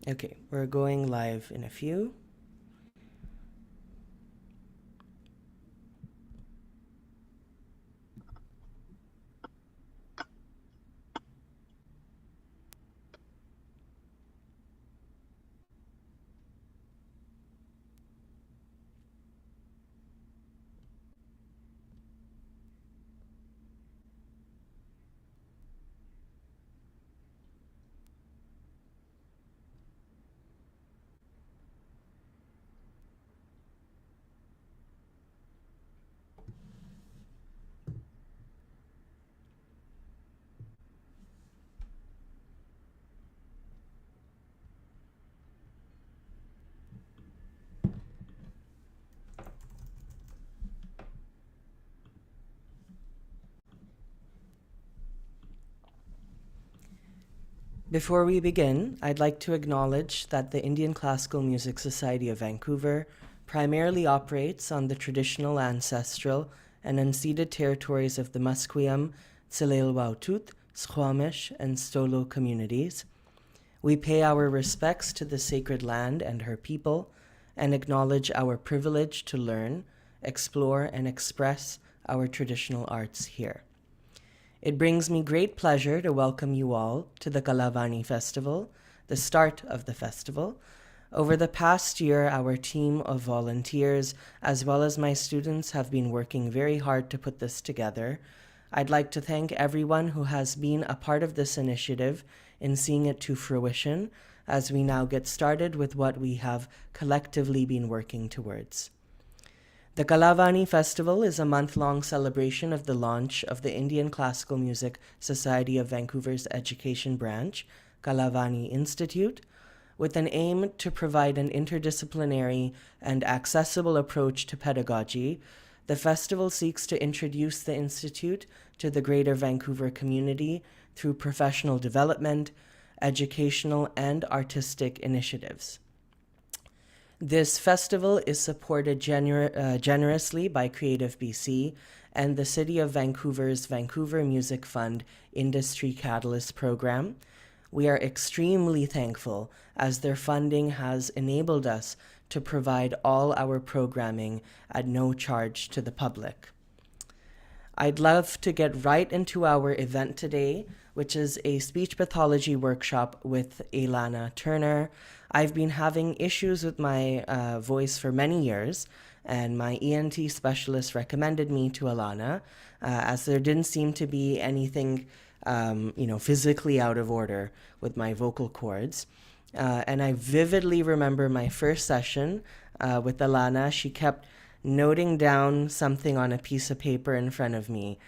Okay, we're going live in a few. Before we begin, I'd like to acknowledge that the Indian Classical Music Society of Vancouver primarily operates on the traditional, ancestral, and unceded territories of the Musqueam, Tsleil-Waututh, Squamish, and Stolo communities. We pay our respects to the sacred land and her people, and acknowledge our privilege to learn, explore, and express our traditional arts here. It brings me great pleasure to welcome you all to the Kalāvāṇī Festival, the start of the festival. Over the past year, our team of volunteers, as well as my students, have been working very hard to put this together. I'd like to thank everyone who has been a part of this initiative in seeing it to fruition as we now get started with what we have collectively been working towards. The Kalāvāṇī Festival is a month-long celebration of the launch of the Indian Classical Music Society of Vancouver's education branch, Kalāvāṇī Institute, with an aim to provide an interdisciplinary and accessible approach to pedagogy. The festival seeks to introduce the Institute to the Greater Vancouver community through professional development, educational, and artistic initiatives. This festival is supported generously by CreativeBC and the City of Vancouver's Vancouver Music Fund Industry Catalyst program. We are extremely thankful as their funding has enabled us to provide all our programming at no charge to the public. I'd love to get right into our event today, which is a speech pathology workshop with Alannah Turner. I've been having issues with my voice for many years, and my ENT specialist recommended me to Alannah, as there didn't seem to be anything, physically out of order with my vocal cords. And I vividly remember my first session with Alannah. She kept noting down something on a piece of paper in front of me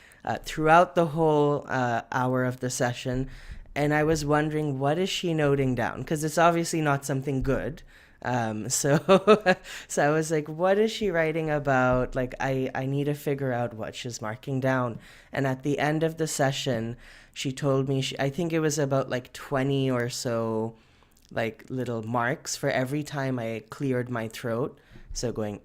throughout the whole hour of the session. And I was wondering, what is she noting down? Because it's obviously not something good. So I was like, what is she writing about? Like, I need to figure out what she's marking down. And at the end of the session, she told me, I think it was about like 20 or so like little marks for every time I cleared my throat. So going,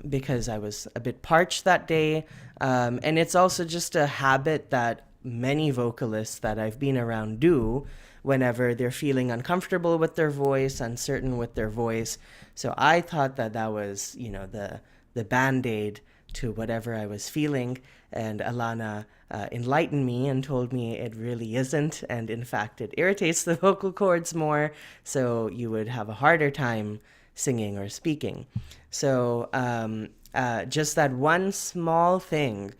because I was a bit parched that day. And it's also just a habit that many vocalists that I've been around do whenever they're feeling uncomfortable with their voice, uncertain with their voice. So I thought that was, the Band-Aid to whatever I was feeling. And Alannah enlightened me and told me it really isn't. And in fact, it irritates the vocal cords more. So you would have a harder time singing or speaking. So just that one small thing,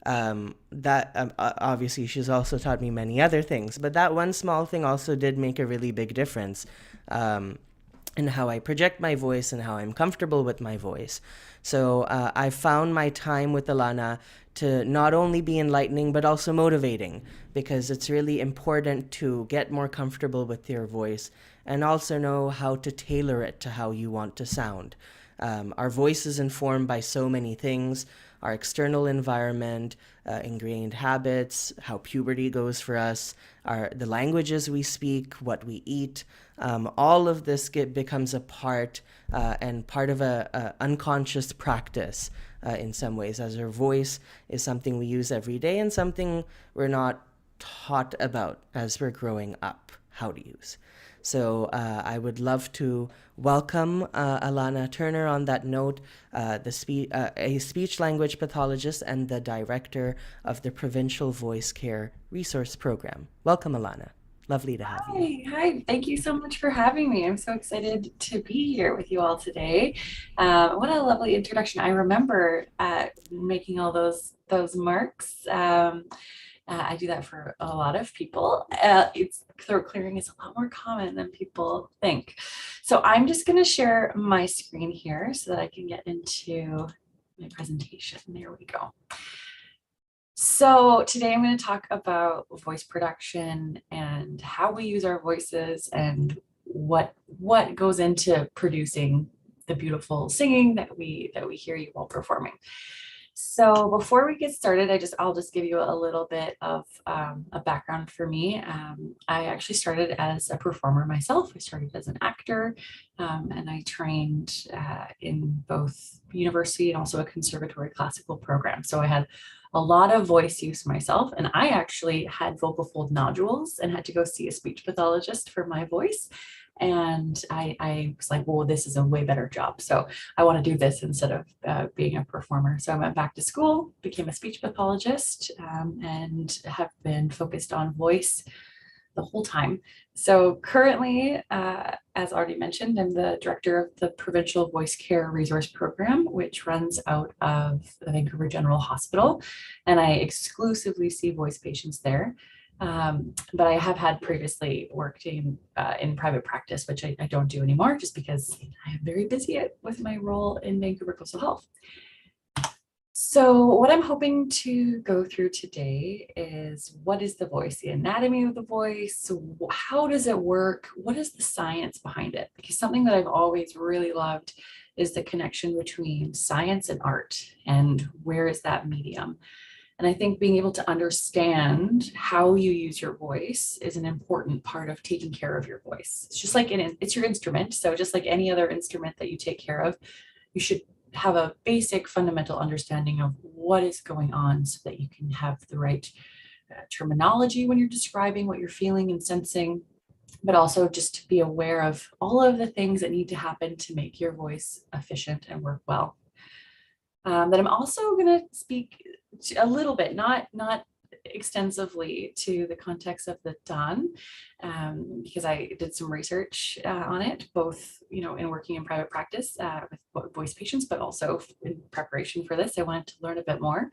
obviously she's also taught me many other things, but that one small thing also did make a really big difference in how I project my voice and how I'm comfortable with my voice. So I found my time with Alannah to not only be enlightening, but also motivating, because it's really important to get more comfortable with your voice and also know how to tailor it to how you want to sound. Our voice is informed by so many things: our external environment, ingrained habits, how puberty goes for us, the languages we speak, what we eat. All of this becomes a part and part of a unconscious practice in some ways, as our voice is something we use every day and something we're not taught about as we're growing up how to use. So I would love to welcome Alannah Turner on that note, a speech language pathologist and the director of the Provincial Voice Care Resource Program. Welcome, Alannah. Lovely to have you. Hi. Thank you so much for having me. I'm so excited to be here with you all today. What a lovely introduction. I remember making all those marks. I do that for a lot of people. Throat clearing is a lot more common than people think. So I'm just going to share my screen here so that I can get into my presentation. There we go. So today I'm going to talk about voice production and how we use our voices and what goes into producing the beautiful singing that we hear you all performing. So before we get started, I'll just give you a little bit of a background for me. I actually started as a performer myself. I started as an actor, and I trained in both university and also a conservatory classical program. So I had a lot of voice use myself, and I actually had vocal fold nodules and had to go see a speech pathologist for my voice. And I was like, well, this is a way better job. So I want to do this instead of being a performer. So I went back to school, became a speech pathologist, and have been focused on voice the whole time. So currently, as already mentioned, I'm the director of the Provincial Voice Care Resource Program, which runs out of the Vancouver General Hospital. And I exclusively see voice patients there. But I have had previously worked in private practice, which I don't do anymore just because I am very busy with my role in Vancouver Coastal Health. So what I'm hoping to go through today is what is the voice, the anatomy of the voice, how does it work, what is the science behind it? Because something that I've always really loved is the connection between science and art, and where is that medium? And I think being able to understand how you use your voice is an important part of taking care of your voice. It's just like it's your instrument. So just like any other instrument that you take care of, you should have a basic fundamental understanding of what is going on so that you can have the right terminology when you're describing what you're feeling and sensing, but also just to be aware of all of the things that need to happen to make your voice efficient and work well. But I'm also going to speak a little bit, not extensively, to the context of the TAAN, because I did some research on it, both in working in private practice with voice patients, but also in preparation for this, I wanted to learn a bit more.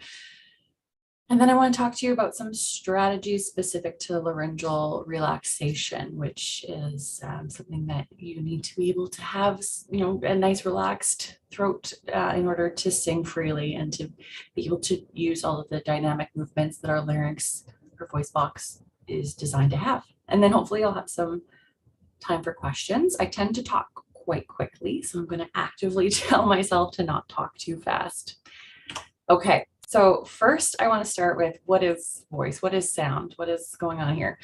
And then I want to talk to you about some strategies specific to laryngeal relaxation, which is something that you need to be able to have, a nice relaxed throat in order to sing freely and to be able to use all of the dynamic movements that our larynx or voice box is designed to have. And then hopefully I'll have some time for questions. I tend to talk quite quickly, so I'm going to actively tell myself to not talk too fast. Okay. So first, I want to start with what is voice? What is sound? What is going on here?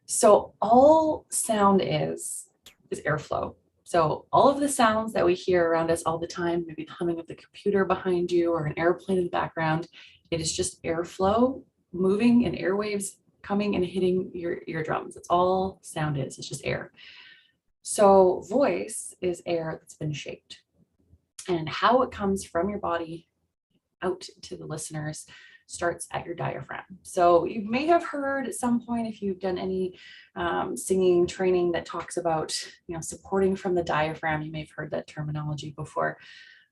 So all sound is airflow. So all of the sounds that we hear around us all the time, maybe the humming of the computer behind you or an airplane in the background, it is just airflow moving and airwaves coming and hitting your eardrums. That's all sound is. It's just air. So voice is air that's been shaped. And how it comes from your body out to the listeners starts at your diaphragm. So you may have heard at some point, if you've done any singing training that talks about, supporting from the diaphragm, you may have heard that terminology before.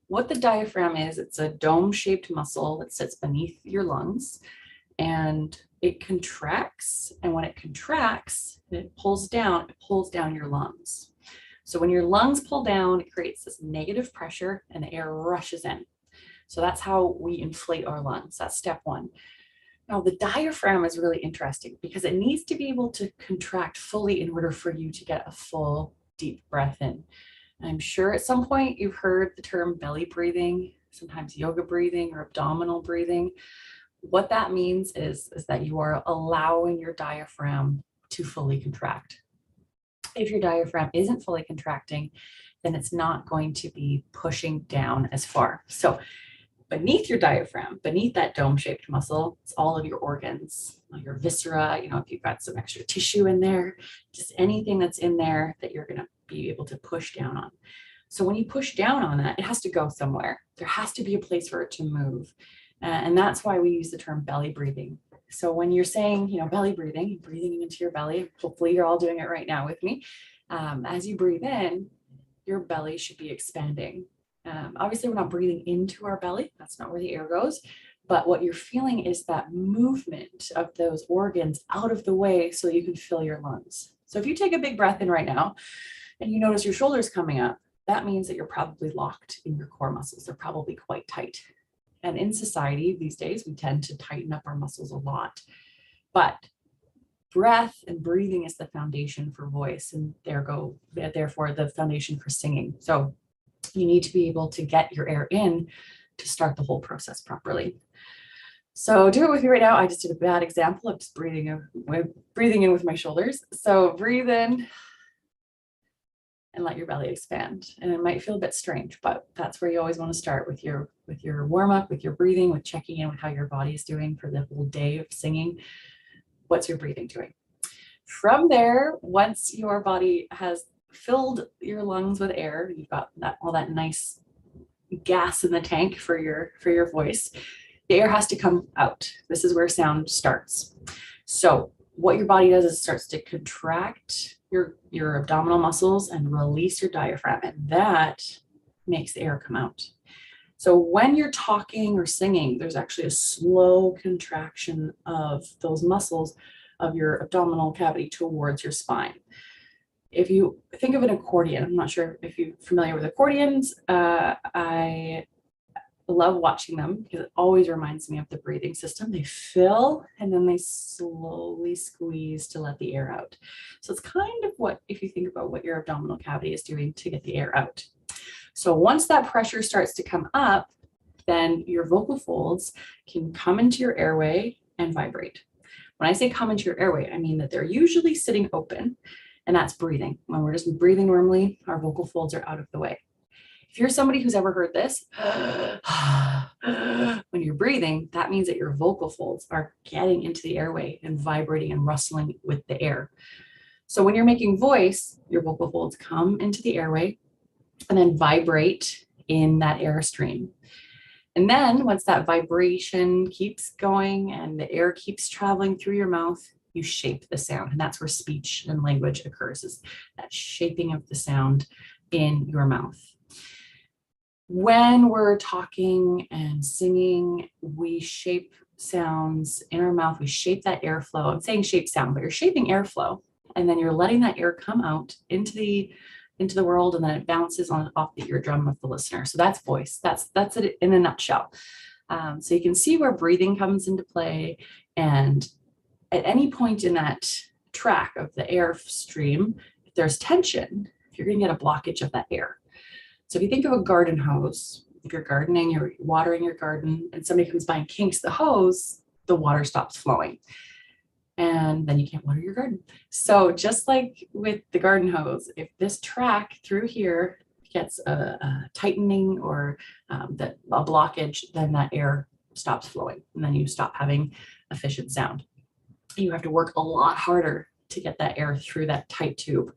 What the diaphragm is, it's a dome-shaped muscle that sits beneath your lungs, and it contracts. And when it contracts, it pulls down your lungs. So when your lungs pull down, it creates this negative pressure and the air rushes in. So that's how we inflate our lungs. That's step one. Now, the diaphragm is really interesting because it needs to be able to contract fully in order for you to get a full deep breath in. And I'm sure at some point you've heard the term belly breathing, sometimes yoga breathing or abdominal breathing. What that means is that you are allowing your diaphragm to fully contract. If your diaphragm isn't fully contracting, then it's not going to be pushing down as far. So beneath your diaphragm, beneath that dome-shaped muscle, it's all of your organs, your viscera, you know, if you've got some extra tissue in there, just anything that's in there that you're going to be able to push down on. So when you push down on that, it has to go somewhere. There has to be a place for it to move. And that's why we use the term belly breathing. So when you're saying, you know, belly breathing, breathing into your belly, hopefully you're all doing it right now with me. As you breathe in, your belly should be expanding. Obviously, we're not breathing into our belly. That's not where the air goes. But what you're feeling is that movement of those organs out of the way so you can fill your lungs. So if you take a big breath in right now and you notice your shoulders coming up, that means that you're probably locked in your core muscles. They're probably quite tight. And in society these days, we tend to tighten up our muscles a lot. But breath and breathing is the foundation for voice, and therefore the foundation for singing. So you need to be able to get your air in to start the whole process properly. So do it with me right now. I just did a bad example of just breathing in with my shoulders. So breathe in and let your belly expand. And it might feel a bit strange, but that's where you always want to start with your warm-up, with your breathing, with checking in with how your body is doing for the whole day of singing. What's your breathing doing? From there, once your body has filled your lungs with air, you've got all that nice gas in the tank for your voice, the air has to come out. This is where sound starts. So what your body does is it starts to contract your abdominal muscles and release your diaphragm, and that makes the air come out. So when you're talking or singing, there's actually a slow contraction of those muscles of your abdominal cavity towards your spine. If you think of an accordion, I'm not sure if you're familiar with accordions. I love watching them because it always reminds me of the breathing system. They fill and then they slowly squeeze to let the air out. So it's kind of what, if you think about what your abdominal cavity is doing to get the air out. So once that pressure starts to come up, then your vocal folds can come into your airway and vibrate. When I say come into your airway, I mean that they're usually sitting open, and that's breathing. When we're just breathing normally, our vocal folds are out of the way. If you're somebody who's ever heard this, when you're breathing, that means that your vocal folds are getting into the airway and vibrating and rustling with the air. So when you're making voice, your vocal folds come into the airway and then vibrate in that airstream. And then once that vibration keeps going and the air keeps traveling through your mouth, you shape the sound. And that's where speech and language occurs, is that shaping of the sound in your mouth. When we're talking and singing, we shape sounds in our mouth. We shape that airflow. I'm saying shape sound, but you're shaping airflow, and then you're letting that air come out into the world, and then it bounces off the eardrum of the listener. So that's voice. That's it in a nutshell. So you can see where breathing comes into play, and at any point in that track of the air stream, if there's tension, you're going to get a blockage of that air. So if you think of a garden hose, if you're gardening, you're watering your garden, and somebody comes by and kinks the hose, the water stops flowing. And then you can't water your garden. So just like with the garden hose, if this track through here gets a tightening or a blockage, then that air stops flowing, and then you stop having efficient sound. You have to work a lot harder to get that air through that tight tube.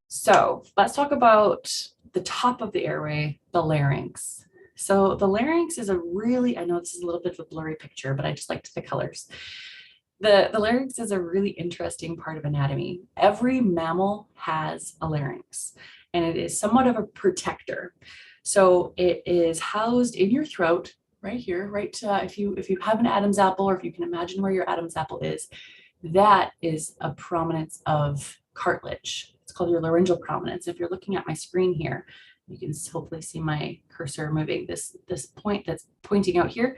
So let's talk about the top of the airway, the larynx. So the larynx is I know this is a little bit of a blurry picture, but I just liked the colors. The larynx is a really interesting part of anatomy. Every mammal has a larynx, and it is somewhat of a protector. So it is housed in your throat, right here, right? If you have an Adam's apple, or if you can imagine where your Adam's apple is, that is a prominence of cartilage. It's called your laryngeal prominence. If you're looking at my screen here, you can hopefully see my cursor moving. This point that's pointing out here,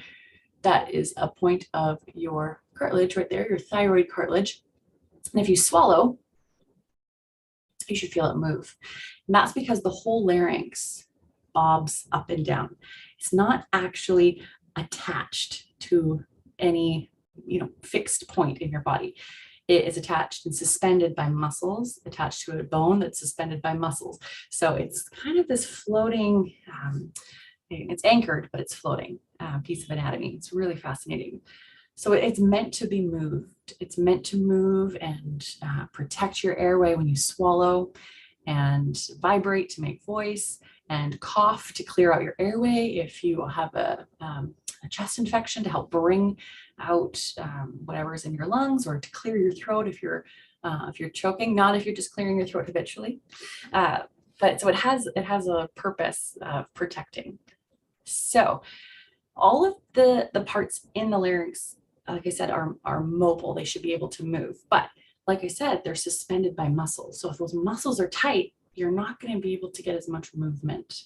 that is a point of your cartilage right there, your thyroid cartilage. And if you swallow, you should feel it move. And that's because the whole larynx bobs up and down. It's not actually attached to any, fixed point in your body. It is attached and suspended by muscles, attached to a bone that's suspended by muscles. So it's kind of this floating it's anchored, but it's floating piece of anatomy. It's really fascinating. So it's meant to be moved. It's meant to move and protect your airway when you swallow, and vibrate to make voice, and cough to clear out your airway if you have a chest infection, to help bring out whatever's in your lungs, or to clear your throat if you're choking, not if you're just clearing your throat habitually. But so it has a purpose of protecting. So all of the parts in the larynx, like I said, are mobile. They should be able to move. But like I said, they're suspended by muscles. So if those muscles are tight, you're not going to be able to get as much movement.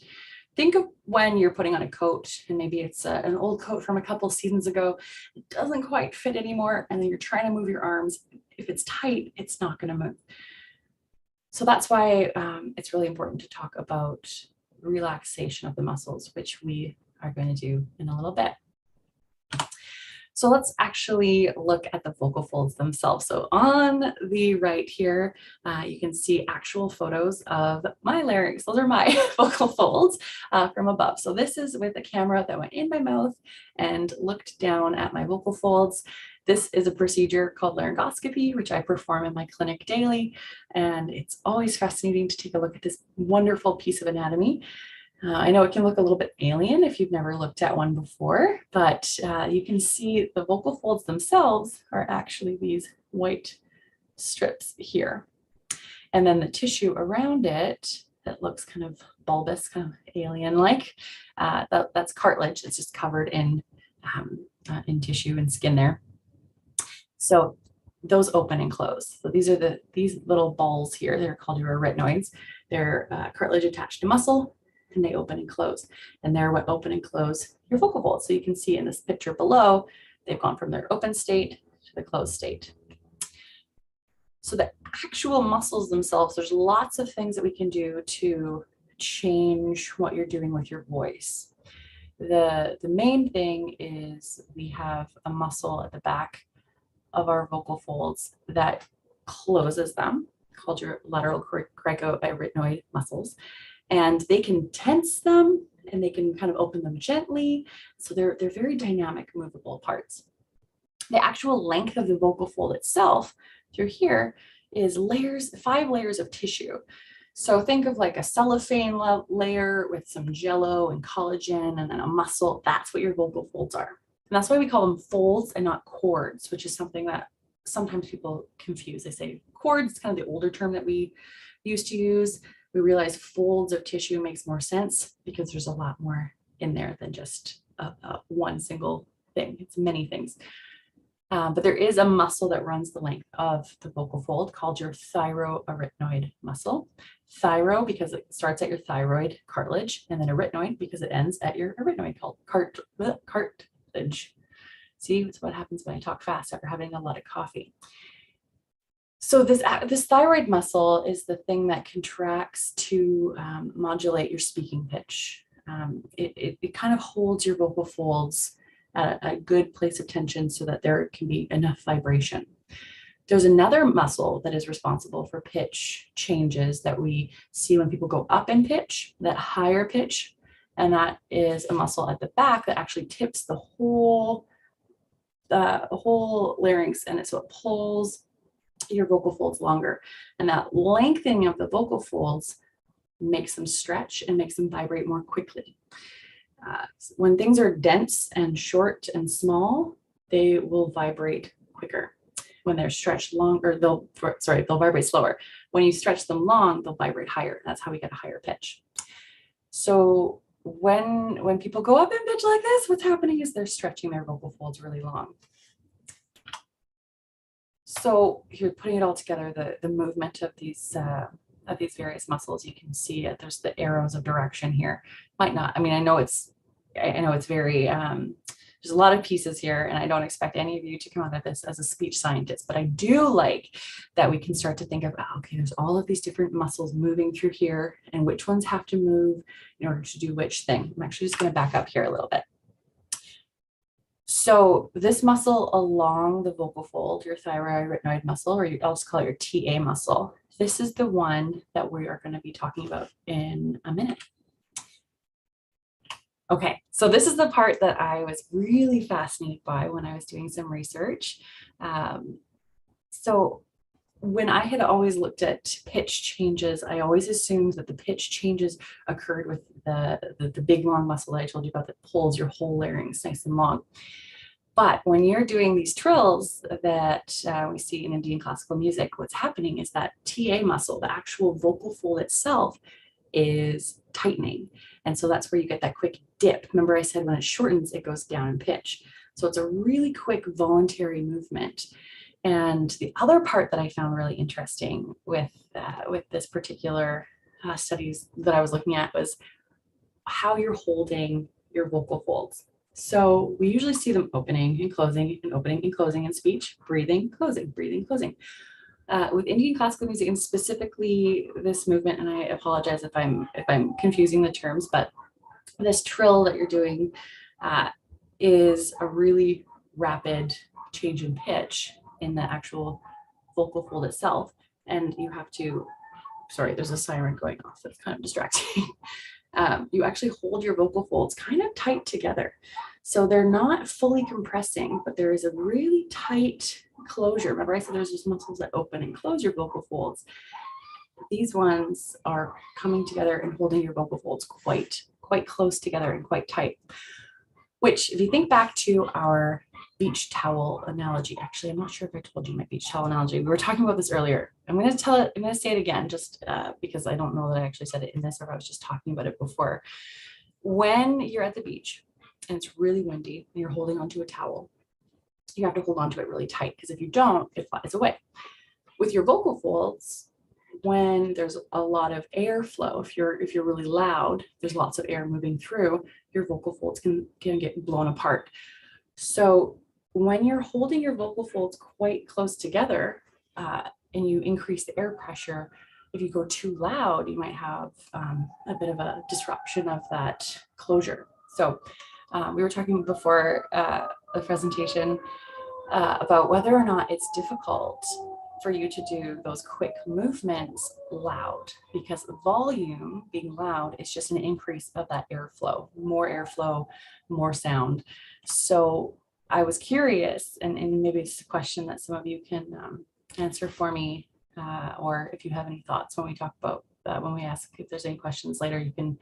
Think of when you're putting on a coat, and maybe it's an old coat from a couple seasons ago. It doesn't quite fit anymore, and then you're trying to move your arms. If it's tight, it's not going to move. So that's why it's really important to talk about relaxation of the muscles, which we are going to do in a little bit. So let's actually look at the vocal folds themselves. So on the right here, you can see actual photos of my larynx. Those are my vocal folds from above. So this is with a camera that went in my mouth and looked down at my vocal folds. This is a procedure called laryngoscopy, which I perform in my clinic daily. And it's always fascinating to take a look at this wonderful piece of anatomy. I know it can look a little bit alien if you've never looked at one before, but you can see the vocal folds themselves are actually these white strips here. And then the tissue around it that looks kind of bulbous, kind of alien-like, that's cartilage. It's just covered in tissue and skin there. So those open and close. So these are these little balls here. They're called your arytenoids. They're cartilage attached to muscle, and they open and close. And they're what open and close your vocal folds. So you can see in this picture below, they've gone from their open state to the closed state. So the actual muscles themselves, there's lots of things that we can do to change what you're doing with your voice. The main thing is we have a muscle at the back of our vocal folds that closes them, called your lateral cricoarytenoid muscles. And they can tense them, and they can kind of open them gently. So they're very dynamic, movable parts. The actual length of the vocal fold itself through here is 5 layers of tissue. So think of like a cellophane layer with some jello and collagen and then a muscle. That's what your vocal folds are. And that's why we call them folds and not cords, which is something that sometimes people confuse. They say cords, it's kind of the older term that we used to use. We realize folds of tissue makes more sense because there's a lot more in there than just one single thing. It's many things. But there is a muscle that runs the length of the vocal fold called your thyroarytenoid muscle. Thyro because it starts at your thyroid cartilage, and then arytenoid because it ends at your arytenoid cartilage. See, that's what happens when I talk fast after having a lot of coffee. So this thyroid muscle is the thing that contracts to modulate your speaking pitch. It kind of holds your vocal folds at a good place of tension so that there can be enough vibration. There's another muscle that is responsible for pitch changes that we see when people go up in pitch, that higher pitch, and that is a muscle at the back that actually tips the whole larynx, and so it pulls your vocal folds longer. And that lengthening of the vocal folds makes them stretch and makes them vibrate more quickly. When things are dense and short and small, they will vibrate quicker. When they're stretched longer, they'll vibrate slower. When you stretch them long, they'll vibrate higher. That's how we get a higher pitch. So when people go up in pitch like this, what's happening is they're stretching their vocal folds really long. So you're putting it all together, the movement of these various muscles. You can see it. There's the arrows of direction here. Might not. I mean, I know it's very. There's a lot of pieces here, and I don't expect any of you to come out of this as a speech scientist. But I do like that we can start to think of, okay, there's all of these different muscles moving through here, and which ones have to move in order to do which thing. I'm actually just going to back up here a little bit. So this muscle along the vocal fold, your thyroarytenoid muscle, or I'll just call it your TA muscle, this is the one that we are going to be talking about in a minute. Okay, so this is the part that I was really fascinated by when I was doing some research. So when I had always looked at pitch changes, I always assumed that the pitch changes occurred with the big long muscle that I told you about that pulls your whole larynx nice and long. But when you're doing these trills that we see in Indian classical music, what's happening is that TA muscle, the actual vocal fold itself, is tightening. And so that's where you get that quick dip. Remember I said when it shortens, it goes down in pitch. So it's a really quick voluntary movement. And the other part that I found really interesting with this particular studies that I was looking at was how you're holding your vocal folds. So we usually see them opening and closing and opening and closing in speech, breathing, closing, breathing, closing. With Indian classical music and specifically this movement, and I apologize if I'm confusing the terms, but this trill that you're doing is a really rapid change in pitch in the actual vocal fold itself. And you have to, sorry, there's a siren going off that's kind of distracting. You actually hold your vocal folds kind of tight together. So they're not fully compressing, but there is a really tight closure. Remember I said there's just muscles that open and close your vocal folds. These ones are coming together and holding your vocal folds quite close together and quite tight. Which, if you think back to our beach towel analogy, actually, I'm not sure if I told you my beach towel analogy. We were talking about this earlier. I'm going to say it again, just because I don't know that I actually said it in this or if I was just talking about it before. When you're at the beach and it's really windy and you're holding onto a towel, you have to hold onto it really tight because if you don't, it flies away. With your vocal folds, when there's a lot of airflow, if you're really loud, there's lots of air moving through, your vocal folds can get blown apart. So when you're holding your vocal folds quite close together and you increase the air pressure, if you go too loud, you might have a bit of a disruption of that closure. So we were talking before the presentation about whether or not it's difficult for you to do those quick movements loud, because the volume being loud is just an increase of that airflow, more sound. So I was curious, and maybe it's a question that some of you can answer for me, or if you have any thoughts when we talk about, when we ask if there's any questions later, you can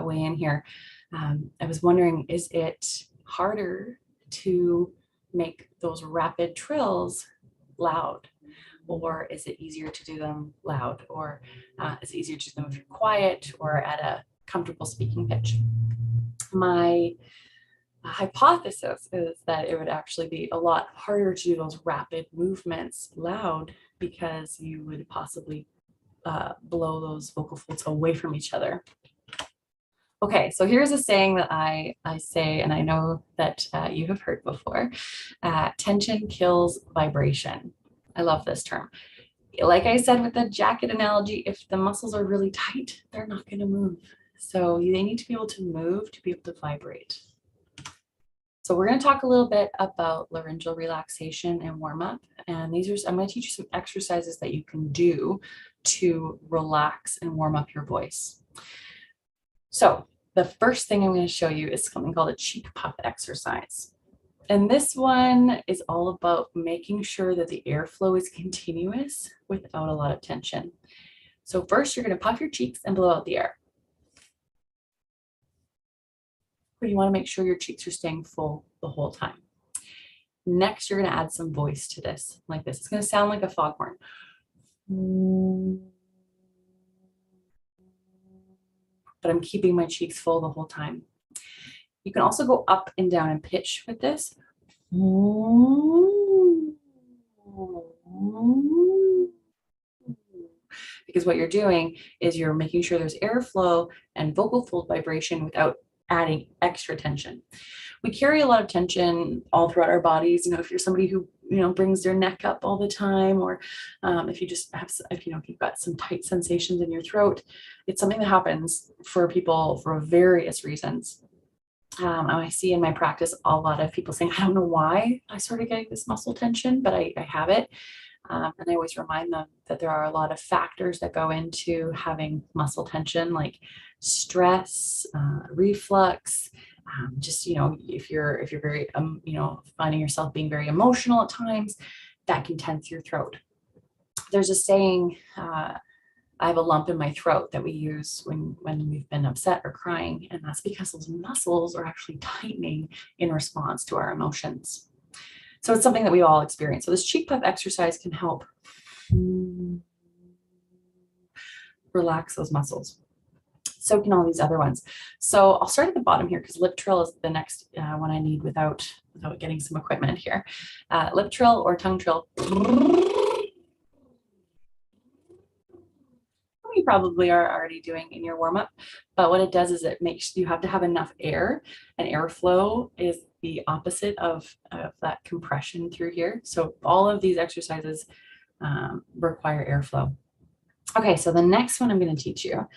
weigh in here. I was wondering, is it harder to make those rapid trills loud? Or is it easier to do them loud? Or is it easier to do them if you're quiet or at a comfortable speaking pitch? My hypothesis is that it would actually be a lot harder to do those rapid movements loud because you would possibly blow those vocal folds away from each other. Okay, so here's a saying that I say, and I know that you have heard before. Tension kills vibration. I love this term. Like I said with the jacket analogy, if the muscles are really tight, they're not going to move. So they need to be able to move to be able to vibrate. So we're going to talk a little bit about laryngeal relaxation and warm up. And I'm going to teach you some exercises that you can do to relax and warm up your voice. So the first thing I'm going to show you is something called a cheek puff exercise. And this one is all about making sure that the airflow is continuous without a lot of tension. So first, you're going to puff your cheeks and blow out the air. But you want to make sure your cheeks are staying full the whole time. Next, you're going to add some voice to this, like this. It's going to sound like a foghorn. But I'm keeping my cheeks full the whole time. You can also go up and down in pitch with this. Because what you're doing is you're making sure there's airflow and vocal fold vibration without adding extra tension. We carry a lot of tension all throughout our bodies. You know, if you're somebody who, you know, brings their neck up all the time, or if you just have, if you've got some tight sensations in your throat, it's something that happens for people for various reasons. I see in my practice a lot of people saying, I don't know why I started getting this muscle tension, but I have it. And I always remind them that there are a lot of factors that go into having muscle tension, like stress, reflux, just, if you're very, finding yourself being very emotional at times, that can tense your throat. There's a saying, I have a lump in my throat, that we use when we've been upset or crying, and that's because those muscles are actually tightening in response to our emotions. So it's something that we all experience. So this cheek puff exercise can help relax those muscles. So can all these other ones. So I'll start at the bottom here, because lip trill is the next one I need without getting some equipment here. Lip trill or tongue trill. You probably are already doing in your warm-up, but what it does is it makes you have to have enough air, and airflow is the opposite of that compression through here. So all of these exercises require airflow. Okay, so the next one I'm going to teach you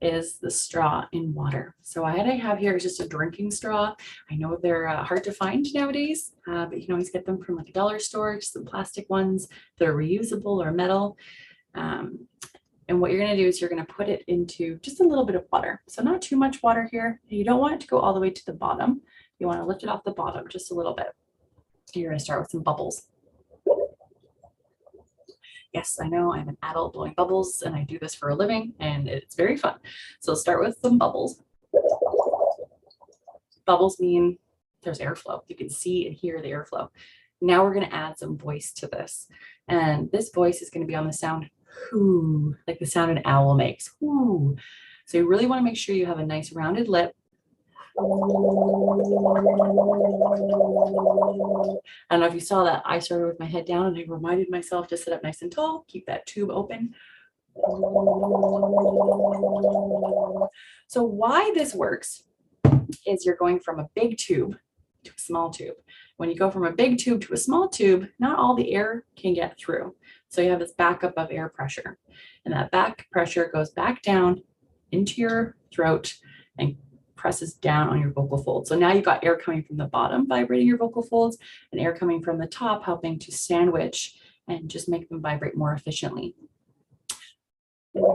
is the straw in water. So what I have here is just a drinking straw. I know they're hard to find nowadays, but you can always get them from like a dollar store, just some plastic ones that are reusable or metal. And what you're going to do is you're going to put it into just a little bit of water. So not too much water here. You don't want it to go all the way to the bottom. You want to lift it off the bottom just a little bit. You're going to start with some bubbles. Yes, I know I'm an adult blowing bubbles, and I do this for a living, and it's very fun. So start with some bubbles. Bubbles mean there's airflow. You can see and hear the airflow. Now we're going to add some voice to this. And this voice is going to be on the sound whoo, like the sound an owl makes. Whoo. So you really want to make sure you have a nice rounded lip. I don't know if you saw that. I started with my head down, and I reminded myself to sit up nice and tall, keep that tube open. So why this works is you're going from a big tube to a small tube. When you go from a big tube to a small tube, not all the air can get through. So you have this backup of air pressure, and that back pressure goes back down into your throat and presses down on your vocal folds. So now you've got air coming from the bottom vibrating your vocal folds, and air coming from the top helping to sandwich and just make them vibrate more efficiently. And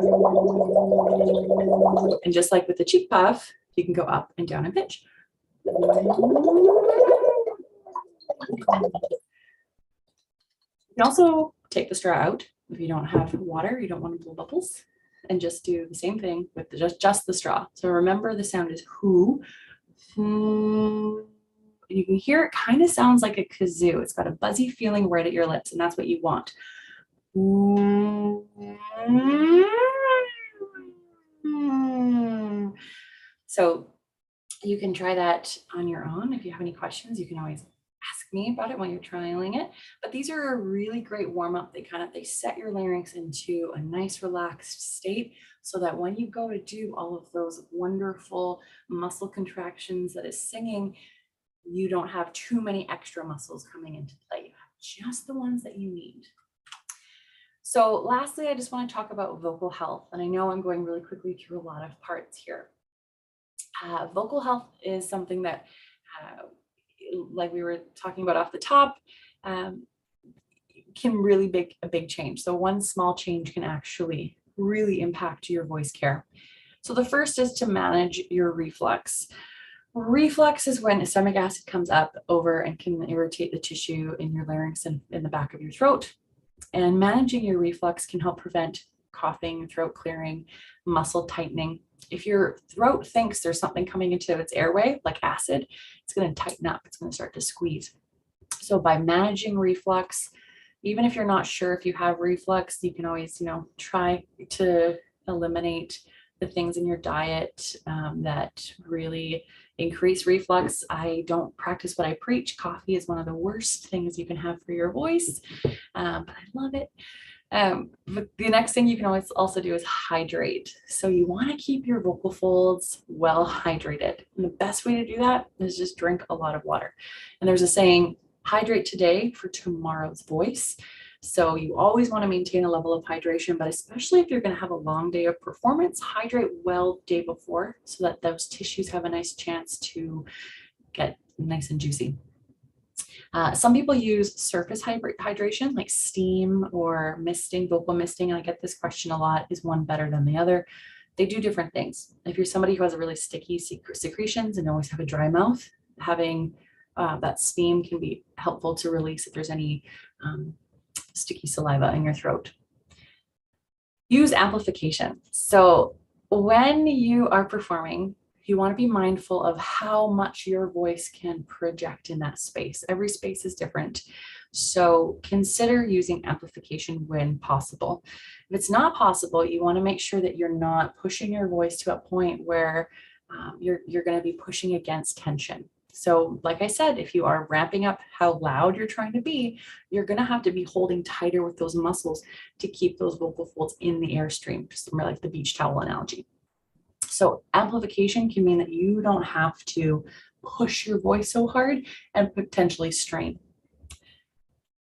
just like with the cheek puff, you can go up and down in pitch. You can also take the straw out if you don't have water, you don't want to blow bubbles, and just do the same thing with just the straw. So remember, the sound is whoo. And you can hear it kind of sounds like a kazoo. It's got a buzzy feeling right at your lips, and that's what you want. So you can try that on your own. If you have any questions, you can always ask me about it while you're trialing it. But these are a really great warm-up. They set your larynx into a nice relaxed state, so that when you go to do all of those wonderful muscle contractions that is singing, you don't have too many extra muscles coming into play. You have just the ones that you need. So lastly, I just want to talk about vocal health. And I know I'm going really quickly through a lot of parts here. Vocal health is something that, like we were talking about off the top, can really make a big change. So one small change can actually really impact your voice care. So the first is to manage your reflux. Reflux is when stomach acid comes up over and can irritate the tissue in your larynx and in the back of your throat. And managing your reflux can help prevent coughing, throat clearing, muscle tightening. If your throat thinks there's something coming into its airway, like acid, it's going to tighten up. It's going to start to squeeze. So by managing reflux, even if you're not sure if you have reflux, you can always, try to eliminate the things in your diet that really increase reflux. I don't practice what I preach. Coffee is one of the worst things you can have for your voice, but I love it. But the next thing you can always also do is hydrate. So you want to keep your vocal folds well hydrated. And the best way to do that is just drink a lot of water. And there's a saying, hydrate today for tomorrow's voice. So you always want to maintain a level of hydration, but especially if you're going to have a long day of performance, hydrate well the day before so that those tissues have a nice chance to get nice and juicy. Some people use surface hydration, like steam or misting, vocal misting. And I get this question a lot, is one better than the other? They do different things. If you're somebody who has a really sticky secretions and always have a dry mouth, having that steam can be helpful to release if there's any sticky saliva in your throat. Use amplification. So when you are performing, you want to be mindful of how much your voice can project in that space. Every space is different. So consider using amplification when possible. If it's not possible, you want to make sure that you're not pushing your voice to a point where you're going to be pushing against tension. So like I said, if you are ramping up how loud you're trying to be, you're going to have to be holding tighter with those muscles to keep those vocal folds in the airstream, just like the beach towel analogy. So amplification can mean that you don't have to push your voice so hard and potentially strain.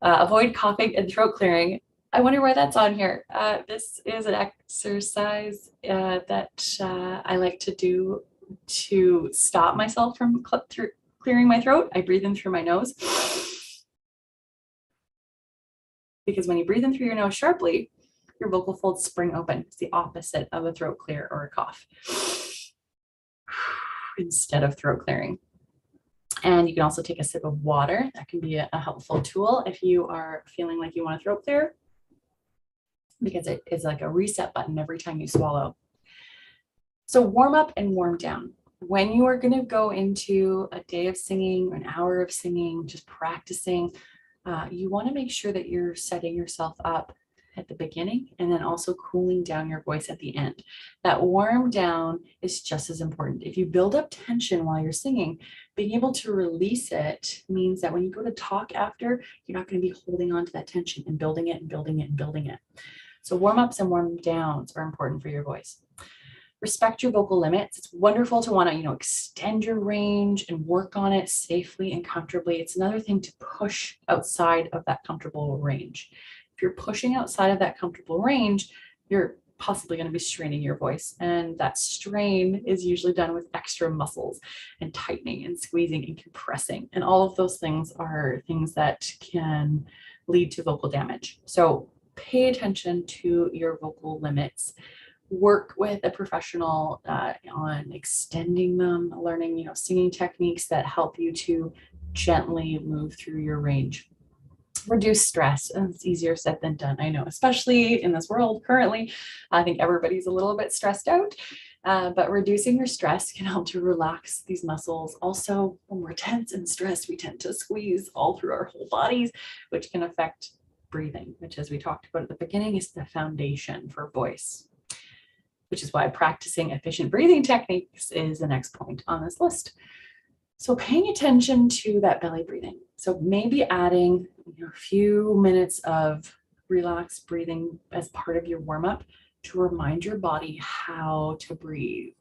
Avoid coughing and throat clearing. I wonder why that's on here. This is an exercise that I like to do to stop myself from clearing my throat. I breathe in through my nose. Because when you breathe in through your nose sharply, your vocal folds spring open. It's the opposite of a throat clear or a cough instead of throat clearing. And you can also take a sip of water. That can be a helpful tool if you are feeling like you want to throat clear, because it is like a reset button every time you swallow. So warm up and warm down. When you are going to go into a day of singing, an hour of singing, just practicing, you want to make sure that you're setting yourself up at the beginning and then also cooling down your voice at the end. That warm down is just as important. If you build up tension while you're singing, being able to release it means that when you go to talk after, you're not going to be holding on to that tension and building it and building it and building it. So warm ups and warm downs are important for your voice. Respect your vocal limits. It's wonderful to want to, extend your range and work on it safely and comfortably. It's another thing to push outside of that comfortable range. If you're pushing outside of that comfortable range, you're possibly going to be straining your voice. And that strain is usually done with extra muscles and tightening and squeezing and compressing. And all of those things are things that can lead to vocal damage. So pay attention to your vocal limits. Work with a professional on extending them, learning, singing techniques that help you to gently move through your range. Reduce stress. It's easier said than done. I know, especially in this world currently, I think everybody's a little bit stressed out, but reducing your stress can help to relax these muscles. Also, when we're tense and stressed, we tend to squeeze all through our whole bodies, which can affect breathing, which, as we talked about at the beginning, is the foundation for voice, which is why practicing efficient breathing techniques is the next point on this list. So paying attention to that belly breathing. So maybe adding a few minutes of relaxed breathing as part of your warm-up to remind your body how to breathe.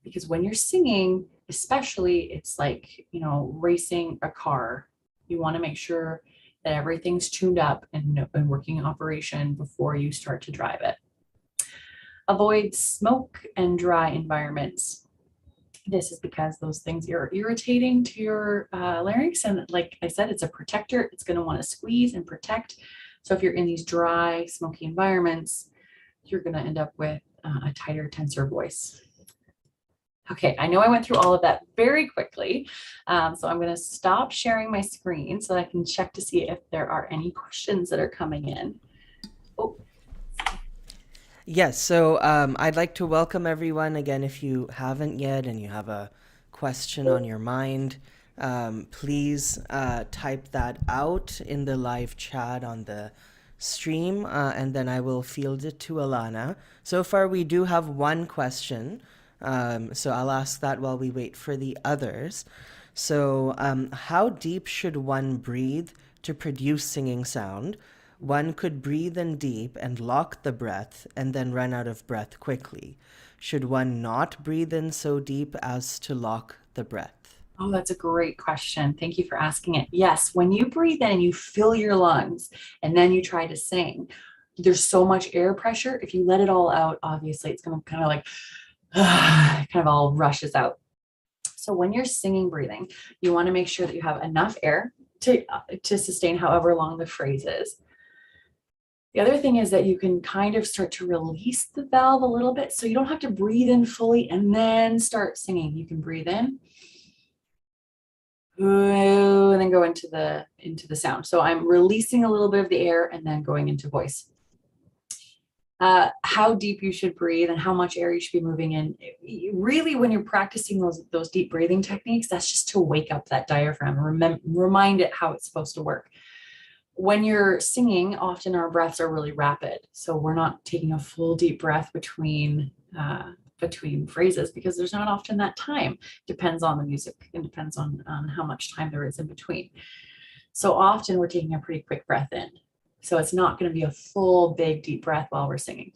Because when you're singing, especially, it's like, racing a car. You want to make sure that everything's tuned up and working in operation before you start to drive it. Avoid smoke and dry environments. This is because those things are irritating to your larynx. And like I said, it's a protector. It's going to want to squeeze and protect. So if you're in these dry, smoky environments, you're going to end up with a tighter, tenser voice. Okay, I know I went through all of that very quickly. So I'm going to stop sharing my screen so I can check to see if there are any questions that are coming in. Oh. Yes, so I'd like to welcome everyone again. If you haven't yet and you have a question on your mind, please type that out in the live chat on the stream, and then I will field it to Alannah. So far, we do have one question, so I'll ask that while we wait for the others. So how deep should one breathe to produce singing sound? One could breathe in deep and lock the breath and then run out of breath quickly. Should one not breathe in so deep as to lock the breath? Oh, that's a great question. Thank you for asking it. Yes, when you breathe in and you fill your lungs and then you try to sing, there's so much air pressure. If you let it all out, obviously it's going to kind of like, kind of all rushes out. So when you're singing breathing, you want to make sure that you have enough air to sustain however long the phrase is. The other thing is that you can kind of start to release the valve a little bit. So you don't have to breathe in fully and then start singing. You can breathe in and then go into the sound. So I'm releasing a little bit of the air and then going into voice. How deep you should breathe and how much air you should be moving in. Really, when you're practicing those deep breathing techniques, that's just to wake up that diaphragm and remind it how it's supposed to work. When you're singing, often our breaths are really rapid. So we're not taking a full deep breath between phrases because there's not often that time. Depends on the music and depends on how much time there is in between. So often we're taking a pretty quick breath in. So it's not going to be a full, big, deep breath while we're singing.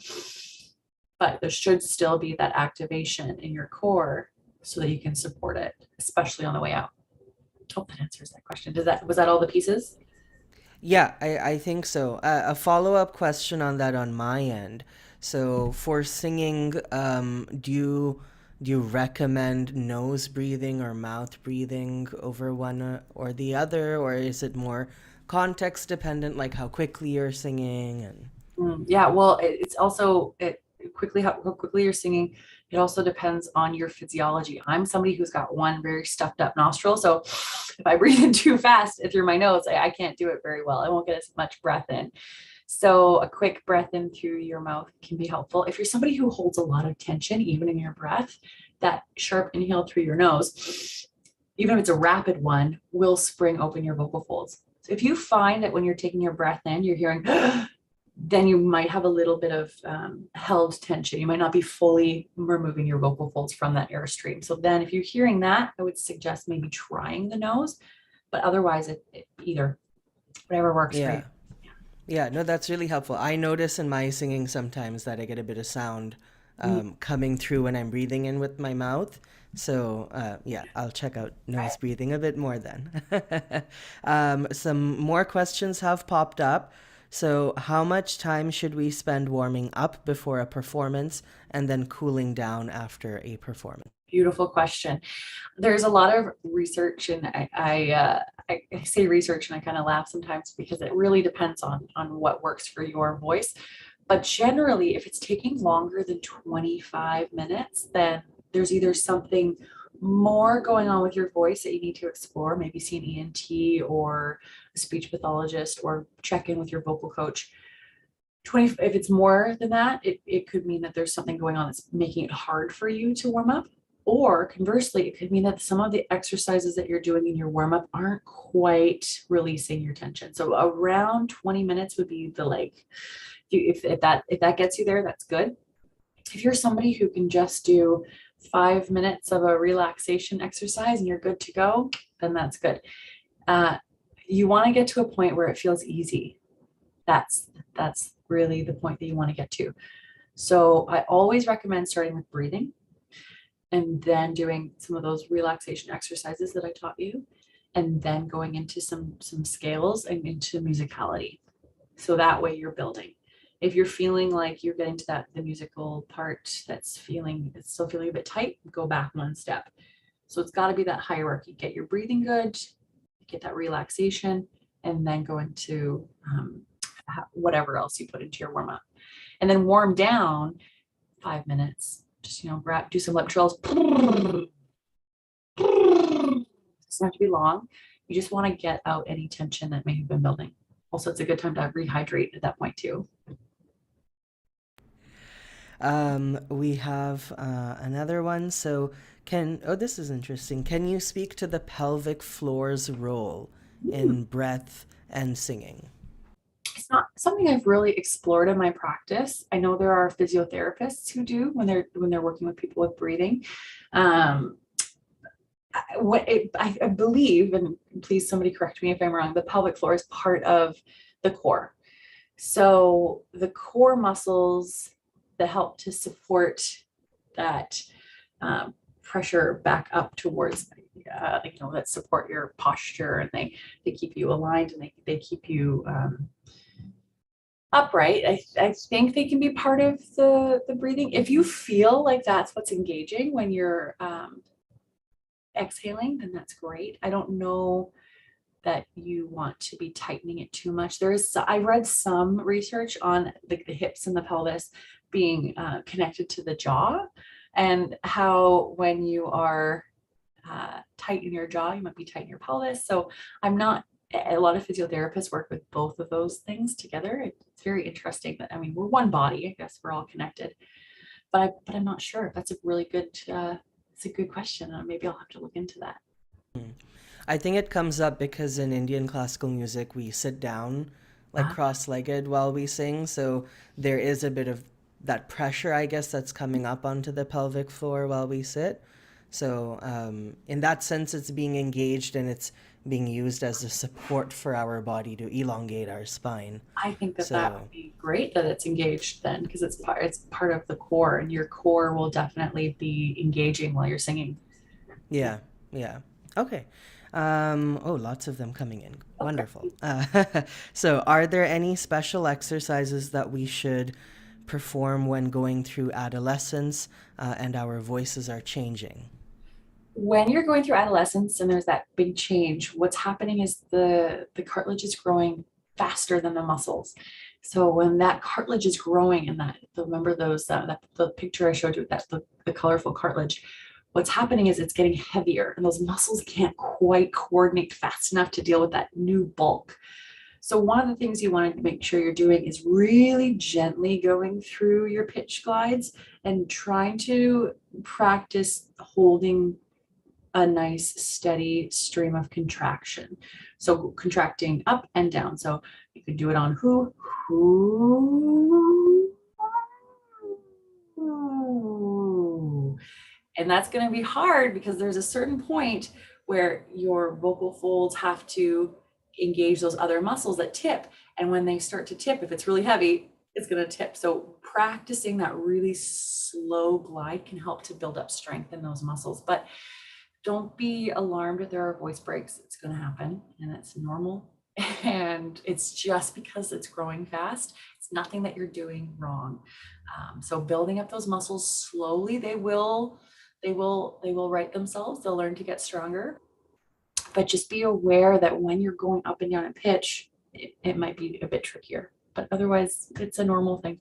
But there should still be that activation in your core so that you can support it, especially on the way out. Hope that answers that question. Was that all the pieces? Yeah, I think so. A follow-up question on that on my end. So for singing, do you recommend nose breathing or mouth breathing over one or the other, or is it more context dependent, like how quickly you're singing and Yeah, well, it's also how quickly you're singing. It also depends on your physiology. I'm somebody who's got one very stuffed up nostril. So if I breathe in too fast through my nose, I can't do it very well. I won't get as much breath in. So a quick breath in through your mouth can be helpful. If you're somebody who holds a lot of tension, even in your breath, that sharp inhale through your nose, even if it's a rapid one, will spring open your vocal folds. So if you find that when you're taking your breath in, you're hearing, then you might have a little bit of held tension. You might not be fully removing your vocal folds from that airstream. So then if you're hearing that, I would suggest maybe trying the nose, but otherwise either, whatever works for you. yeah. Yeah, no, that's really helpful. I notice in my singing sometimes that I get a bit of sound coming through when I'm breathing in with my mouth. So, yeah, I'll check out nose breathing a bit more then. Some more questions have popped up. So, how much time should we spend warming up before a performance and then cooling down after a performance? Beautiful question. There's a lot of research, and I say research, and I kind of laugh sometimes because it really depends on what works for your voice. But generally, if it's taking longer than 25 minutes, then there's either something more going on with your voice that you need to explore, maybe see an ENT or a speech pathologist, or check in with your vocal coach. If it's more than that, it could mean that there's something going on that's making it hard for you to warm up. Or conversely, it could mean that some of the exercises that you're doing in your warm up aren't quite releasing your tension. So around 20 minutes would be the like, if that gets you there, that's good. If you're somebody who can just do 5 minutes of a relaxation exercise and you're good to go, then that's good. You want to get to a point where it feels easy. That's really the point that you want to get to. So I always recommend starting with breathing and then doing some of those relaxation exercises that I taught you, and then going into some scales and into musicality. So that way you're building. If you're feeling like you're getting to the musical part it's still feeling a bit tight, go back one step. So it's got to be that hierarchy. Get your breathing good, get that relaxation, and then go into whatever else you put into your warm up. And then warm down 5 minutes. Just, do some lip trills. It doesn't have to be long. You just want to get out any tension that may have been building. Also, it's a good time to rehydrate at that point too. We have another one. So, this is interesting. Can you speak to the pelvic floor's role in breath and singing? It's not something I've really explored in my practice. I know there are physiotherapists who do when they're working with people with breathing. I believe, and please somebody correct me if I'm wrong, the pelvic floor is part of the core. So the core muscles that help to support that pressure back up towards, that support your posture, and they keep you aligned, and they keep you upright. I think they can be part of the breathing. If you feel like that's what's engaging when you're exhaling, then that's great. I don't know that you want to be tightening it too much. I read some research on like the hips and the pelvis being connected to the jaw, and how when you are tight in your jaw, you might be tight in your pelvis. So a lot of physiotherapists work with both of those things together. It's very interesting that, I mean, we're one body, I guess we're all connected, but I'm not sure. That's a really good, it's a good question. Maybe I'll have to look into that. I think it comes up because in Indian classical music, we sit down like cross-legged while we sing. So there is a bit of that pressure, I guess, that's coming up onto the pelvic floor while we sit. So in that sense, it's being engaged and it's being used as a support for our body to elongate our spine. I think that So that would be great that it's engaged then, because it's part of the core, and your core will definitely be engaging while you're singing. yeah, yeah. Okay. Oh, lots of them coming in. Wonderful. So are there any special exercises that we should perform when going through adolescence and our voices are changing? When you're going through adolescence and there's that big change, what's happening is the cartilage is growing faster than the muscles. So when that cartilage is growing, and remember the picture I showed you, that's the colorful cartilage, what's happening is it's getting heavier, and those muscles can't quite coordinate fast enough to deal with that new bulk. So one of the things you want to make sure you're doing is really gently going through your pitch glides and trying to practice holding a nice steady stream of contraction. So contracting up and down. So you could do it on who, and that's going to be hard because there's a certain point where your vocal folds have to engage those other muscles that tip. And when they start to tip, if it's really heavy, it's going to tip. So practicing that really slow glide can help to build up strength in those muscles. But don't be alarmed if there are voice breaks. It's going to happen, and it's normal. And it's just because it's growing fast. It's nothing that you're doing wrong. So building up those muscles slowly, they will right themselves. They'll learn to get stronger. But just be aware that when you're going up and down in pitch, it might be a bit trickier. But otherwise, it's a normal thing.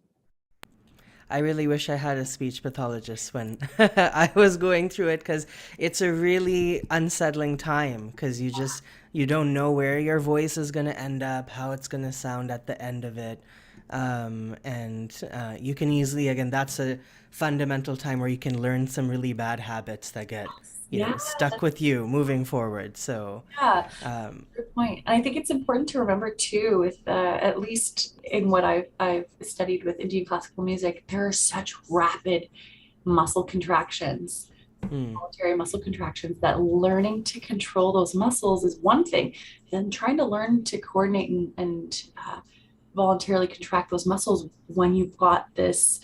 I really wish I had a speech pathologist when I was going through it, because it's a really unsettling time, because you don't know where your voice is going to end up, how it's going to sound at the end of it. And you can easily, again, that's a fundamental time where you can learn some really bad habits that get, stuck with you moving forward. So, Yeah, um, good point. And I think it's important to remember too, with at least in what I've studied with Indian classical music, there are such rapid muscle contractions, hmm, voluntary muscle contractions, that learning to control those muscles is one thing. Then trying to learn to coordinate and voluntarily contract those muscles when you've got this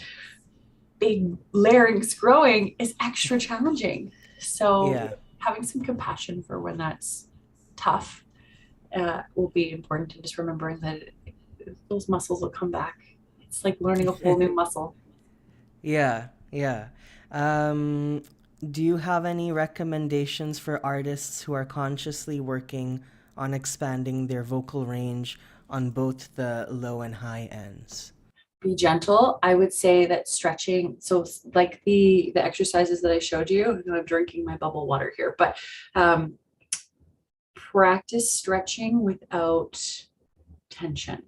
big larynx growing is extra challenging. So yeah. having some compassion for when that's tough will be important, and just remembering that those muscles will come back. It's like learning a whole new muscle. Yeah, yeah. Um, do you have any recommendations for artists who are consciously working on expanding their vocal range on both the low and high ends? Be gentle. I would say that stretching, so like the exercises that I showed you, I'm drinking my bubble water here, but practice stretching without tension,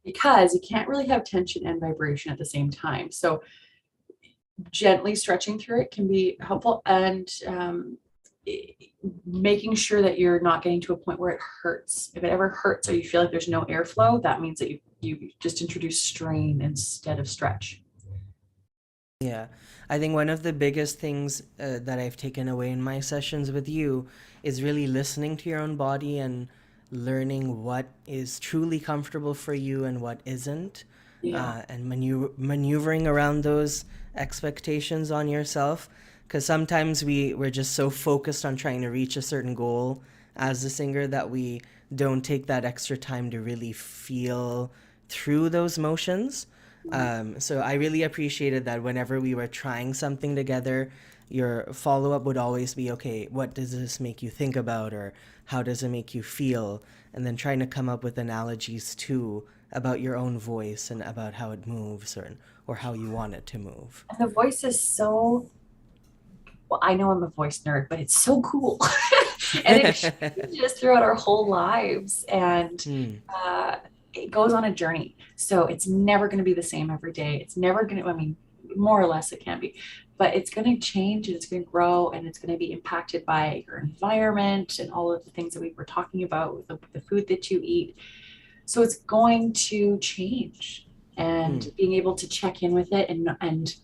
because you can't really have tension and vibration at the same time. So gently stretching through it can be helpful, and making sure that you're not getting to a point where it hurts. If it ever hurts or you feel like there's no airflow, that means that you just introduce strain instead of stretch. Yeah, I think one of the biggest things that I've taken away in my sessions with you is really listening to your own body and learning what is truly comfortable for you and what isn't, Yeah. and maneuvering around those expectations on yourself. Because sometimes we're just so focused on trying to reach a certain goal as a singer that we don't take that extra time to really feel through those motions. So I really appreciated that whenever we were trying something together, your follow-up would always be, okay, what does this make you think about, or how does it make you feel? And then trying to come up with analogies too about your own voice and about how it moves, or how you want it to move. And the voice is so, well, I know I'm a voice nerd, but it's so cool. And it changes throughout our whole lives. And Hmm. it goes on a journey. So it's never going to be the same every day. It's never going to, I mean, more or less it can be, but it's going to change and it's going to grow and it's going to be impacted by your environment and all of the things that we were talking about with the food that you eat. So it's going to change, Hmm. and being able to check in with it and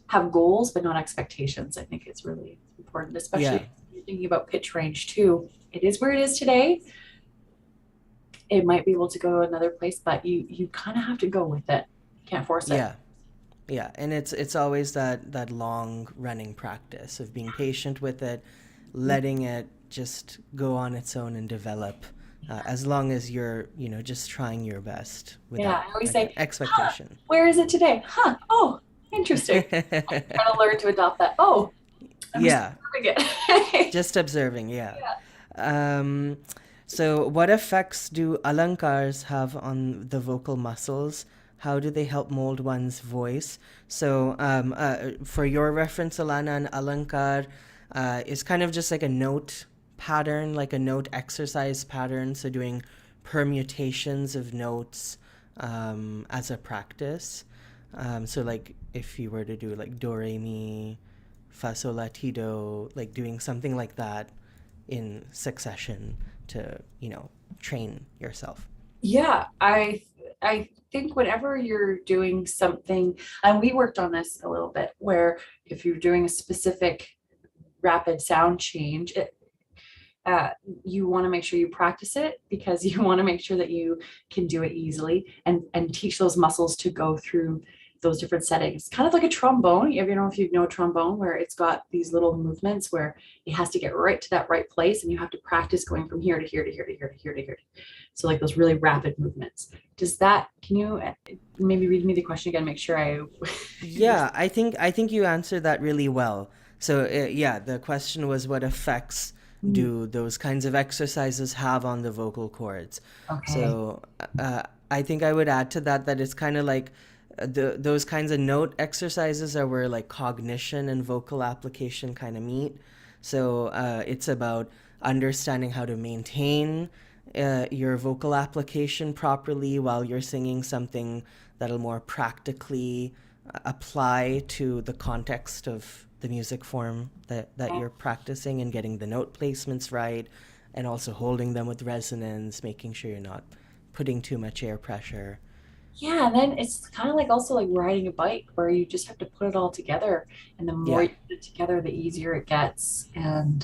have goals, but not expectations. I think it's really important, especially Yeah. if you're thinking about pitch range too. It is where it is today. It might be able to go another place, but you kind of have to go with it. Can't force it. Yeah. Yeah, and it's always that long running practice of being patient with it, letting it just go on its own and develop, as long as you're just trying your best Yeah, without, I always again, say, huh, expectation. where is it today? Huh, oh, interesting. Trying to learn to adopt that. Oh, I'm just Yeah, observing it. just observing. Yeah. Yeah. Um, so, what effects do alankars have on the vocal muscles? How do they help mold one's voice? So, for your reference, Alana, an alankar is kind of just like a note pattern, like a note exercise pattern. So, doing permutations of notes as a practice. So, like if you were to do like do, re, mi, fa, sol, la, ti, do, like doing something like that in succession to train yourself. Yeah, I think whenever you're doing something, and we worked on this a little bit, where if you're doing a specific rapid sound change, uh, you want to make sure you practice it because you want to make sure that you can do it easily and teach those muscles to go through those different settings. Kind of like a trombone. You know if you know trombone, where it's got these little movements where it has to get right to that right place, and you have to practice going from here to here to here to here to here to here. So like those really rapid movements. Can you maybe read me the question again? Make sure I Yeah, I think you answered that really well. So yeah, the question was, what effects do those kinds of exercises have on the vocal cords? Okay. So I think I would add to that that it's kind of like those kinds of note exercises are where like cognition and vocal application kind of meet. So it's about understanding how to maintain your vocal application properly while you're singing something that'll more practically apply to the context of the music form that you're practicing, and getting the note placements right, and also holding them with resonance, making sure you're not putting too much air pressure. Yeah, and then it's kind of like also like riding a bike where you just have to put it all together. And the more Yeah. you put it together, the easier it gets. And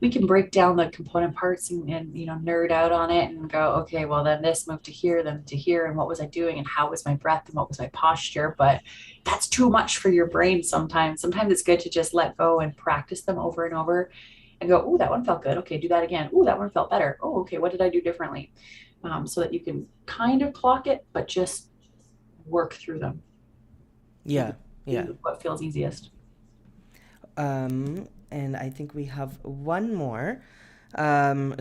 we can break down the component parts and nerd out on it and go, okay, well then this moved to here, then to here, and what was I doing, and how was my breath, and what was my posture? But that's too much for your brain sometimes. Sometimes it's good to just let go and practice them over and over and go, oh, that one felt good. Okay, do that again. Oh, that one felt better. Oh, okay, what did I do differently? So that you can kind of clock it, but just work through them and Yeah. Yeah. do what feels easiest. And I think we have one more. Thank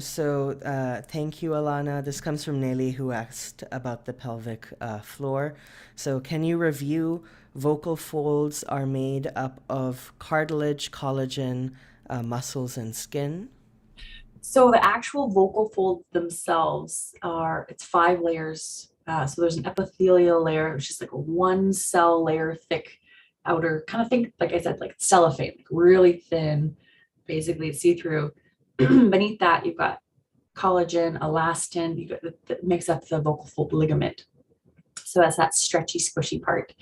you, Alana. This comes from Nelly, who asked about the pelvic floor. So, can you review? Vocal folds are made up of cartilage, collagen, muscles, and skin. So the actual vocal folds themselves it's 5 layers. So there's an epithelial layer, which is like a one cell layer thick outer, kind of think, like I said, like cellophane, like really thin, basically see through. Beneath that, you've got collagen, elastin, that makes up the vocal fold ligament. So that's that stretchy, squishy part.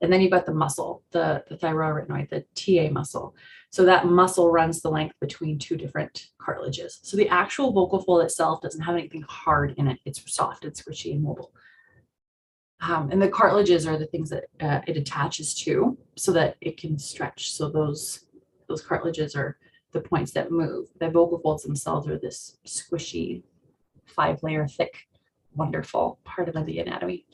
And then you've got the muscle, the thyroid, the TA muscle. So that muscle runs the length between two different cartilages. So the actual vocal fold itself doesn't have anything hard in it. It's soft and squishy and mobile. And the cartilages are the things that it attaches to so that it can stretch. So those cartilages are the points that move. The vocal folds themselves are this squishy, 5-layer thick, wonderful part of the anatomy.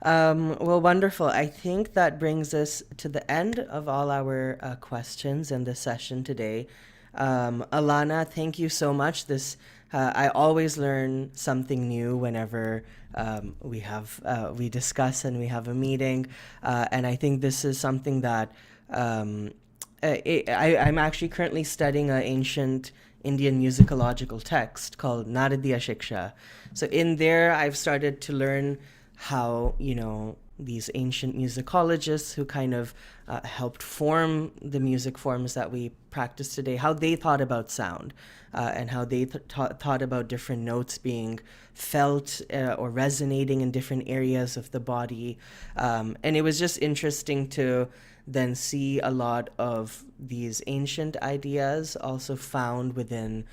Well, wonderful. I think that brings us to the end of all our questions in the session today. Alannah, thank you so much. I always learn something new whenever we discuss and we have a meeting, and I think this is something that I'm actually currently studying an ancient Indian musicological text called Naradiya Shiksha. So in there, I've started to learn how, these ancient musicologists who kind of helped form the music forms that we practice today, how they thought about sound, and how they thought about different notes being felt or resonating in different areas of the body. And it was just interesting to then see a lot of these ancient ideas also found within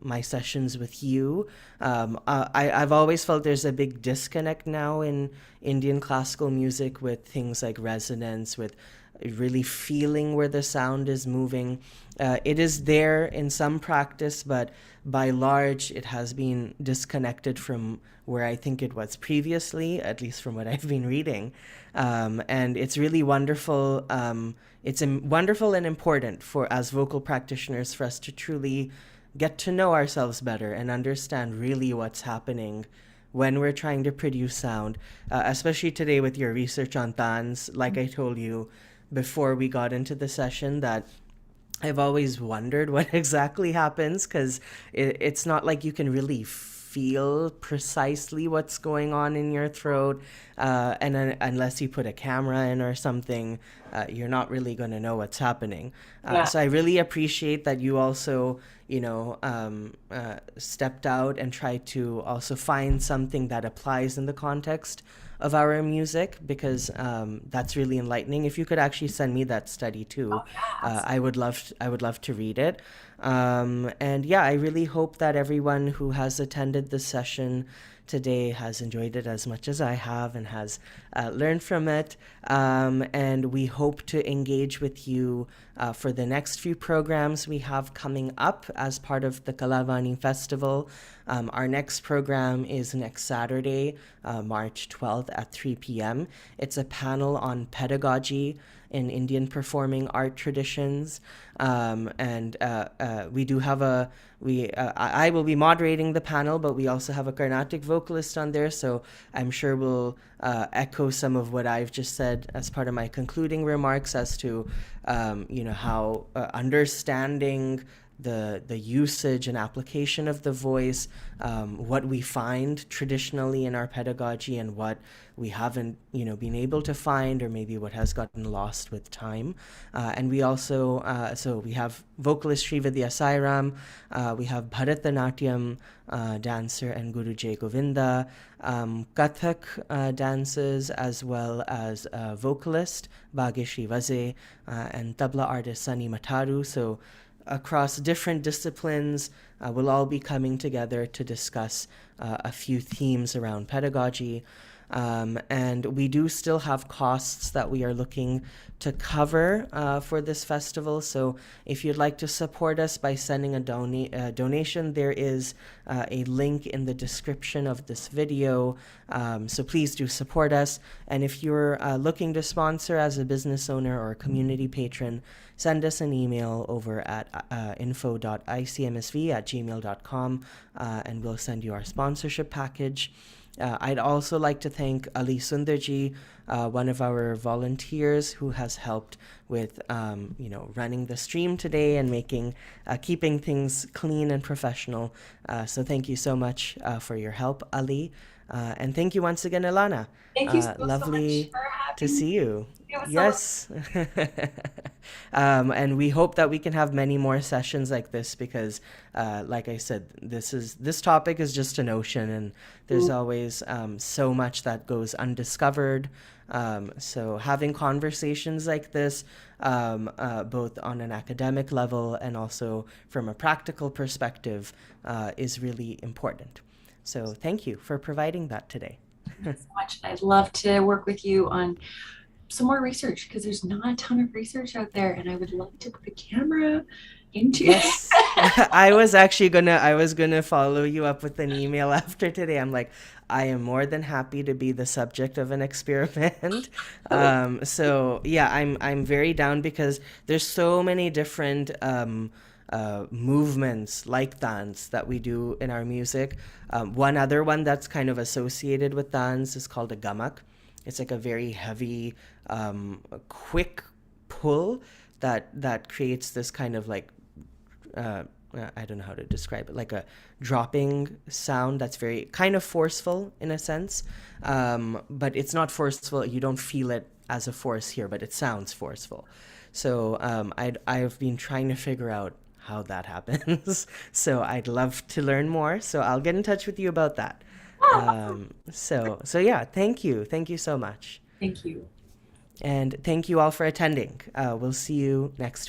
my sessions with you. I've always felt there's a big disconnect now in Indian classical music with things like resonance, with really feeling where the sound is moving. It is there in some practice, but by large, it has been disconnected from where I think it was previously, at least from what I've been reading. And it's really wonderful. It's wonderful and important for as vocal practitioners for us to truly get to know ourselves better and understand really what's happening when we're trying to produce sound, especially today with your research on TAANs. Like I told you before we got into the session, that I've always wondered what exactly happens, because it's not like you can really feel precisely what's going on in your throat, and unless you put a camera in or something, you're not really going to know what's happening. Yeah. So I really appreciate that you also, stepped out and tried to also find something that applies in the context of our music, because that's really enlightening. If you could actually send me that study too, Oh, yeah. I would love to read it. And yeah, I really hope that everyone who has attended this session today has enjoyed it as much as I have and has learned from it. And we hope to engage with you for the next few programs we have coming up as part of the Kalāvāṇī Festival. Our next program is next Saturday, March 12th at 3 p.m. It's a panel on pedagogy in Indian performing art traditions. And we do have I will be moderating the panel, but we also have a Carnatic vocalist on there, so I'm sure we'll echo some of what I've just said as part of my concluding remarks as to, how understanding the usage and application of the voice, what we find traditionally in our pedagogy and what we haven't, been able to find, or maybe what has gotten lost with time. And we also, so we have vocalist Srividya Sairam, we have Bharatanatyam dancer and Guru Jay Govinda, Kathak dancers, as well as vocalist Bhagyashri Vaze, and tabla artist Sunny Mataru. So across different disciplines, we'll all be coming together to discuss a few themes around pedagogy. And we do still have costs that we are looking to cover for this festival. So if you'd like to support us by sending a donation, there is a link in the description of this video. So please do support us. And if you're looking to sponsor as a business owner or a community patron, send us an email over at info.icmsv@gmail.com, and we'll send you our sponsorship package. I'd also like to thank Ali Sundarji, one of our volunteers who has helped with, running the stream today and keeping things clean and professional. So thank you so much for your help, Ali. And thank you once again, Alannah. Thank you so Lovely much for to having me. see you. It was so Yes. And we hope that we can have many more sessions like this, because, like I said, this topic is just an ocean, and there's always so much that goes undiscovered. So having conversations like this, both on an academic level and also from a practical perspective, is really important. So thank you for providing that today. so much. I'd love to work with you on some more research, because there's not a ton of research out there, and I would love to put a camera into Yes. I was gonna follow you up with an email after today. I'm like, I am more than happy to be the subject of an experiment. So yeah, I'm very down because there's so many different movements like dance that we do in our music. One other one that's kind of associated with dance is called a gamak. It's like a very heavy, quick pull that creates this kind of like I don't know how to describe it, like a dropping sound that's very kind of forceful in a sense, but it's not forceful. You don't feel it as a force here, but it sounds forceful. So I've been trying to figure out how that happens. So I'd love to learn more. So I'll get in touch with you about that. So yeah, thank you so much, Thank you. and thank you all for attending. We'll see you next week.